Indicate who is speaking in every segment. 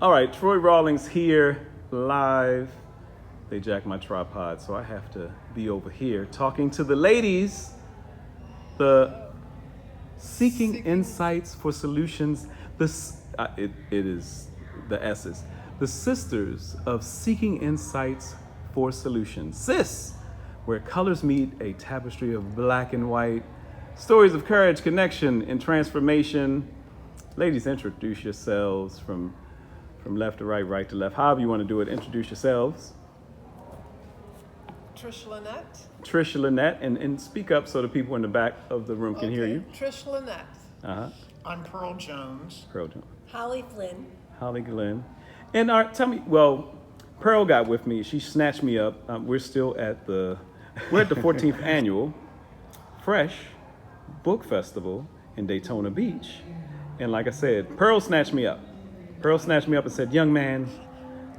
Speaker 1: All right, Troy Rawlings here live. They jacked my tripod, so I have to be over here talking to the ladies. The Seeking Insights for Solutions. It is the S's. The Sisters of Seeking Insights for Solutions. SIS, where colors meet, a tapestry of black and white. Stories of courage, connection, and transformation. Ladies, introduce yourselves from left to right, right to left. However you want to do it, introduce yourselves.
Speaker 2: Trish Lynette.
Speaker 1: Trish Lynette, and speak up so the people in the back of the room can hear you.
Speaker 2: Trish Lynette.
Speaker 3: I'm Pearl Jones.
Speaker 1: Pearl Jones.
Speaker 4: Holly Flynn.
Speaker 1: Holly Glenn. And tell me, well, Pearl got with me. She snatched me up. We're at the 14th annual F.R.E.S.H Book Festival in Daytona Beach. And like I said, Pearl snatched me up. Pearl snatched me up and said, "Young man,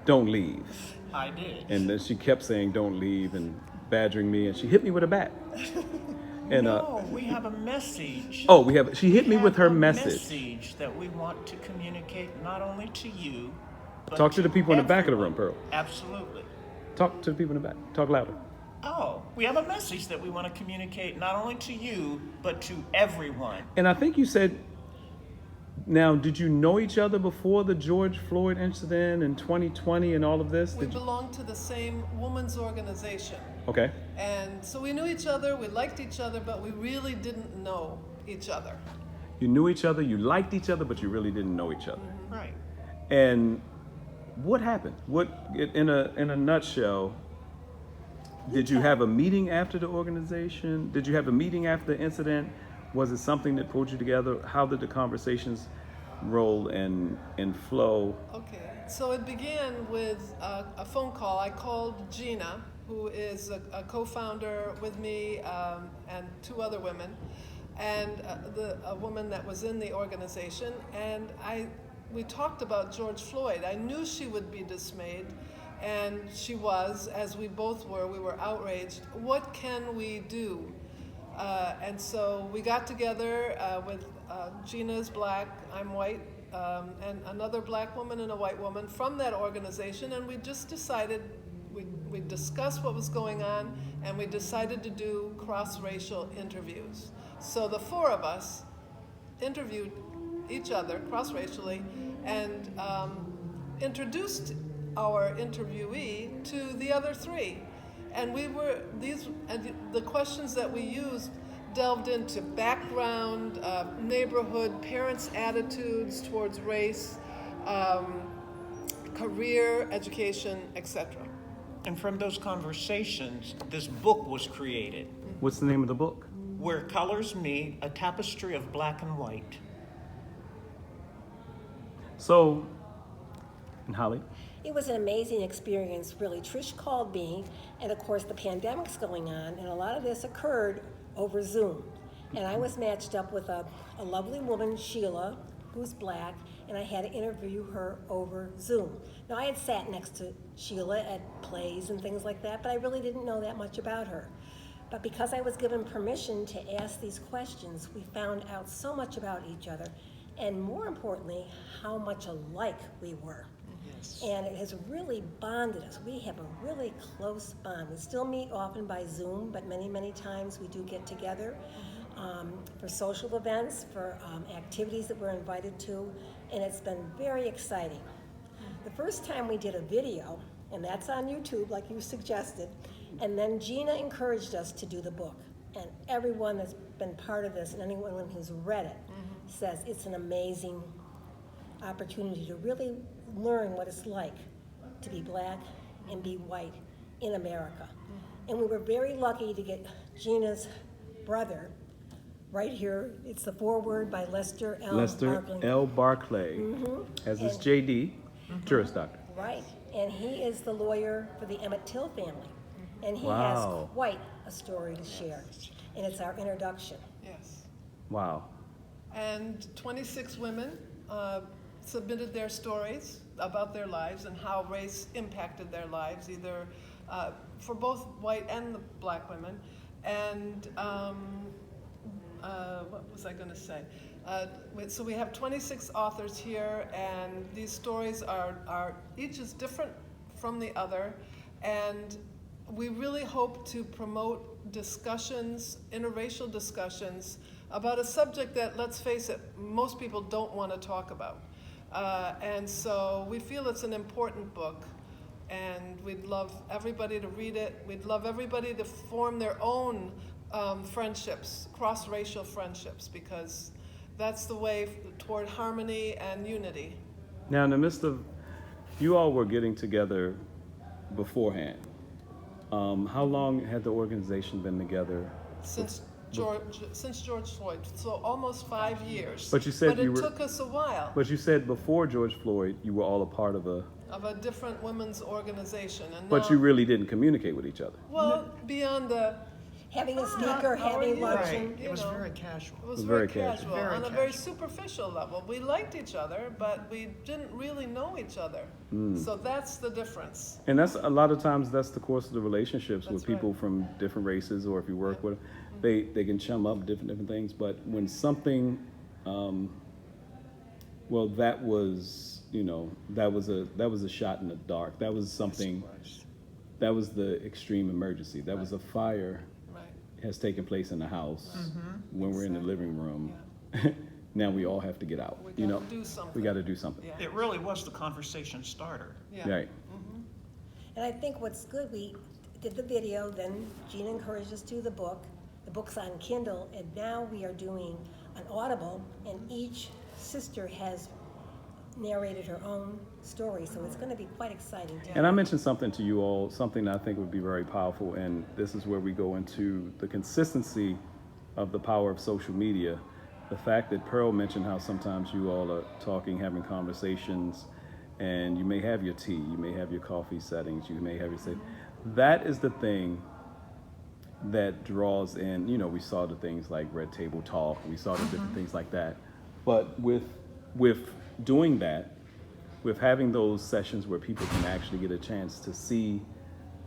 Speaker 1: don't leave."
Speaker 3: I did.
Speaker 1: And then she kept saying, "Don't leave," and badgering me, and she hit me with a bat. And
Speaker 3: no, we have a message.
Speaker 1: Oh, she hit me with her
Speaker 3: message that we want to communicate not only to you, but
Speaker 1: talk to the people in the back of the room, Pearl.
Speaker 3: Absolutely.
Speaker 1: Talk to the people in the back. Talk louder.
Speaker 3: Oh, we have a message that we want to communicate not only to you, but to everyone.
Speaker 1: And I think you said, now, did you know each other before the George Floyd incident in 2020 and all of this?
Speaker 2: We belonged to the same women's organization.
Speaker 1: Okay.
Speaker 2: And so we knew each other, we liked each other, but we really didn't know each other.
Speaker 1: You knew each other, you liked each other, but you really didn't know each other.
Speaker 2: Mm-hmm.
Speaker 3: Right.
Speaker 1: And what happened? In a nutshell, did you have a meeting after the organization? Did you have a meeting after the incident? Was it something that pulled you together? How did the conversations roll and flow?
Speaker 2: Okay, so it began with a phone call. I called Gina, who is a co-founder with me and two other women, and a woman that was in the organization, and we talked about George Floyd. I knew she would be dismayed, and she was, as we both were. We were outraged. What can we do? And so we got together with Gina's black, I'm white, and another black woman and a white woman from that organization, and we just decided, we discussed what was going on, and we decided to do cross-racial interviews. So the four of us interviewed each other cross-racially and introduced our interviewee to the other three. And the questions that we used delved into background, neighborhood, parents' attitudes towards race, career, education, etc.
Speaker 3: And from those conversations, this book was created.
Speaker 1: What's the name of the book?
Speaker 3: Where Colors Meet, a Tapestry of Black and White.
Speaker 1: So, and Holly?
Speaker 4: It was an amazing experience, really. Trish called me, and of course the pandemic's going on, and a lot of this occurred over Zoom. And I was matched up with a lovely woman, Sheila, who's black, and I had to interview her over Zoom. Now, I had sat next to Sheila at plays and things like that, but I really didn't know that much about her. But because I was given permission to ask these questions, we found out so much about each other, and more importantly, how much alike we were. And it has really bonded us. We have a really close bond. We still meet often by Zoom, but many, many times we do get together for social events, for activities that we're invited to, and it's been very exciting. The first time we did a video, and that's on YouTube, like you suggested, and then Gina encouraged us to do the book. And everyone that's been part of this, and anyone who's read it, says it's an amazing opportunity to really learn what it's like to be black and be white in America. And we were very lucky to get Gina's brother right here. It's the foreword by Lester L.
Speaker 1: Barclay, as is JD, Juris Doctor.
Speaker 4: Right, and he is the lawyer for the Emmett Till family. And he has quite a story to share. And it's our introduction.
Speaker 2: Yes.
Speaker 1: Wow.
Speaker 2: And 26 women submitted their stories about their lives and how race impacted their lives, either for both white and the black women. And what was I going to say? So we have 26 authors here, and these stories are each is different from the other, and we really hope to promote discussions, interracial discussions, about a subject that, let's face it, most people don't want to talk about. And so we feel it's an important book, and we'd love everybody to read it. We'd love everybody to form their own friendships, cross-racial friendships, because that's the way toward harmony and unity.
Speaker 1: Now, in the midst of, you all were getting together beforehand. How long had the organization been together?
Speaker 2: Since George Floyd, so almost 5 years.
Speaker 1: But you said
Speaker 2: it
Speaker 1: you were,
Speaker 2: took us a while.
Speaker 1: But you said before George Floyd, you were all a part of a
Speaker 2: Different women's organization, and
Speaker 1: But
Speaker 2: now,
Speaker 1: you really didn't communicate with each other.
Speaker 2: well, beyond the
Speaker 4: Having a speaker, having lunch,
Speaker 3: Right.
Speaker 4: and
Speaker 3: It was
Speaker 2: know,
Speaker 3: very casual.
Speaker 2: it was
Speaker 1: Very
Speaker 2: very
Speaker 1: casual.
Speaker 2: casual,
Speaker 3: Very
Speaker 2: on a very
Speaker 3: casual.
Speaker 2: superficial level. We liked each other, but we didn't really know each other. So that's the difference.
Speaker 1: And that's a lot of times that's the course of the relationships with
Speaker 2: That's right.
Speaker 1: people from different races, or if you work with them, they can chum up different things. But when something, well, that was that was a shot in the dark. That was something. That was the extreme emergency. That was a fire
Speaker 2: Right.
Speaker 1: has taken place in the house when we're in the living room. Now we all have to get out.
Speaker 2: We gotta do something.
Speaker 1: We got to do something.
Speaker 2: Yeah.
Speaker 3: It really was the conversation starter.
Speaker 2: Yeah.
Speaker 1: Right.
Speaker 4: and I think what's good, we did the video, then Gina encouraged us to do the book. The book's on Kindle, and now we are doing an Audible, and each sister has narrated her own story, so it's going to be quite exciting.
Speaker 1: And I mentioned something to you all, something that I think would be very powerful, and this is where we go into the consistency of the power of social media. The fact that Pearl mentioned how sometimes you all are talking, having conversations, and you may have your tea, you may have your coffee settings, you may have your say. That is the thing that draws in, we saw the things like Red Table Talk, we saw the different things like that. But with doing that, with having those sessions where people can actually get a chance to see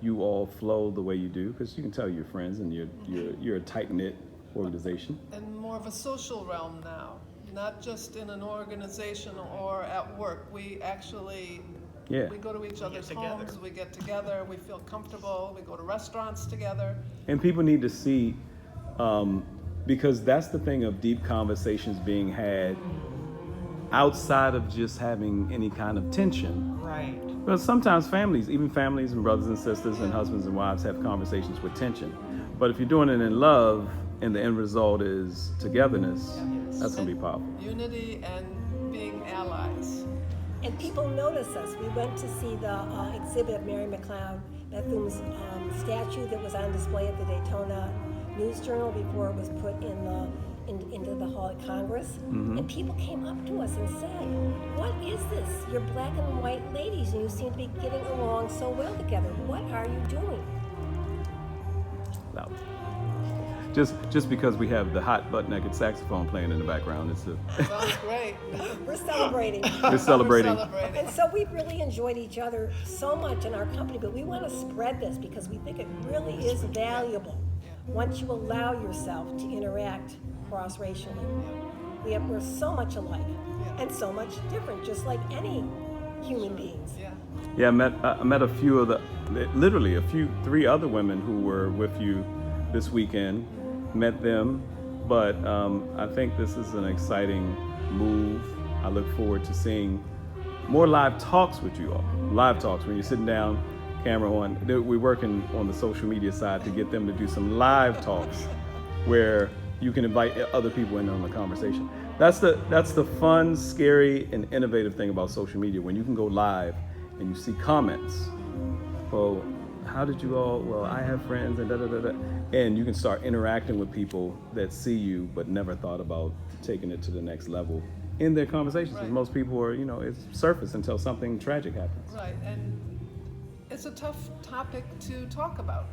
Speaker 1: you all flow the way you do, because you can tell you're friends and you're a tight-knit organization.
Speaker 2: And more of a social realm now, not just in an organization or at work. We actually we go to each other's
Speaker 3: together.
Speaker 2: homes, we get together, we feel comfortable, we go to restaurants together.
Speaker 1: And people need to see, because that's the thing of deep conversations being had outside of just having any kind of tension.
Speaker 3: Right.
Speaker 1: But sometimes families, even families and brothers and sisters and husbands and wives have conversations with tension. But if you're doing it in love and the end result is togetherness, that's going to be powerful.
Speaker 2: Unity and being allies.
Speaker 4: And people notice us. We went to see the exhibit of Mary McLeod Bethune's statue that was on display at the Daytona News Journal before it was put into the Hall of Congress. And people came up to us and said, "What is this? You're black and white ladies and you seem to be getting along so well together. What are you doing?"
Speaker 1: Loud. Just because we have the hot butt-naked saxophone playing in the background, it's
Speaker 2: Sounds great.
Speaker 4: We're celebrating.
Speaker 1: we're celebrating.
Speaker 2: We're celebrating.
Speaker 4: And so we've really enjoyed each other so much in our company, but we want to spread this because we think it really is valuable once you allow yourself to interact cross-racially. We're so much alike and so much different, just like any human beings.
Speaker 2: Yeah.
Speaker 1: Yeah, I met a few of literally three other women who were with you this weekend. Met them, but I think this is an exciting move. I look forward to seeing more live talks with you all. Live talks when you're sitting down, camera on. We're working on the social media side to get them to do some live talks where you can invite other people in on the conversation. That's the fun, scary, and innovative thing about social media, when you can go live and you see comments. Well, how did you all, well, I have friends and da-da-da-da. And you can start interacting with people that see you but never thought about taking it to the next level in their conversations. Because
Speaker 2: Right.
Speaker 1: most people are, it's surface until something tragic happens.
Speaker 2: Right, and it's a tough topic to talk about,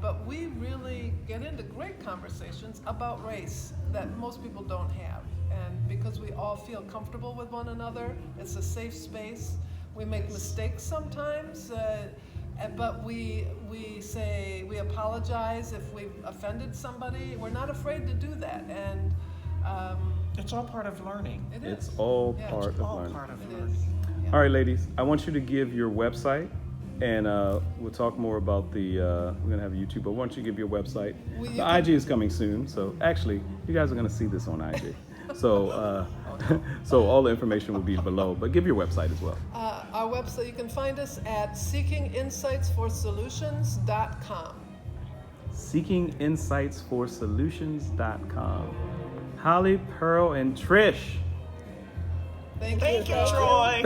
Speaker 2: but we really get into great conversations about race that most people don't have. And because we all feel comfortable with one another, it's a safe space. We make mistakes sometimes, but we say, we apologize if we've offended somebody. We're not afraid to do that. And
Speaker 3: It's all part of learning.
Speaker 2: It
Speaker 1: It's
Speaker 2: is.
Speaker 1: all
Speaker 2: Yeah.
Speaker 1: part of
Speaker 3: All
Speaker 1: learning.
Speaker 3: part of
Speaker 2: It
Speaker 3: learning.
Speaker 2: is. Yeah.
Speaker 1: All right, ladies, I want you to give your website, and we'll talk more about the, we're going to have a YouTube, but why don't you give your website?
Speaker 2: Well, you
Speaker 1: The
Speaker 2: can-
Speaker 1: IG is coming soon, so actually, you guys are going to see this on IG. So, so all the information will be below, but give your website as well.
Speaker 2: Our website, you can find us at seekinginsightsforsolutions.com.
Speaker 1: Seekinginsightsforsolutions.com. Holly, Pearl, and Trish.
Speaker 2: Thank you.
Speaker 3: Thank you, Troy.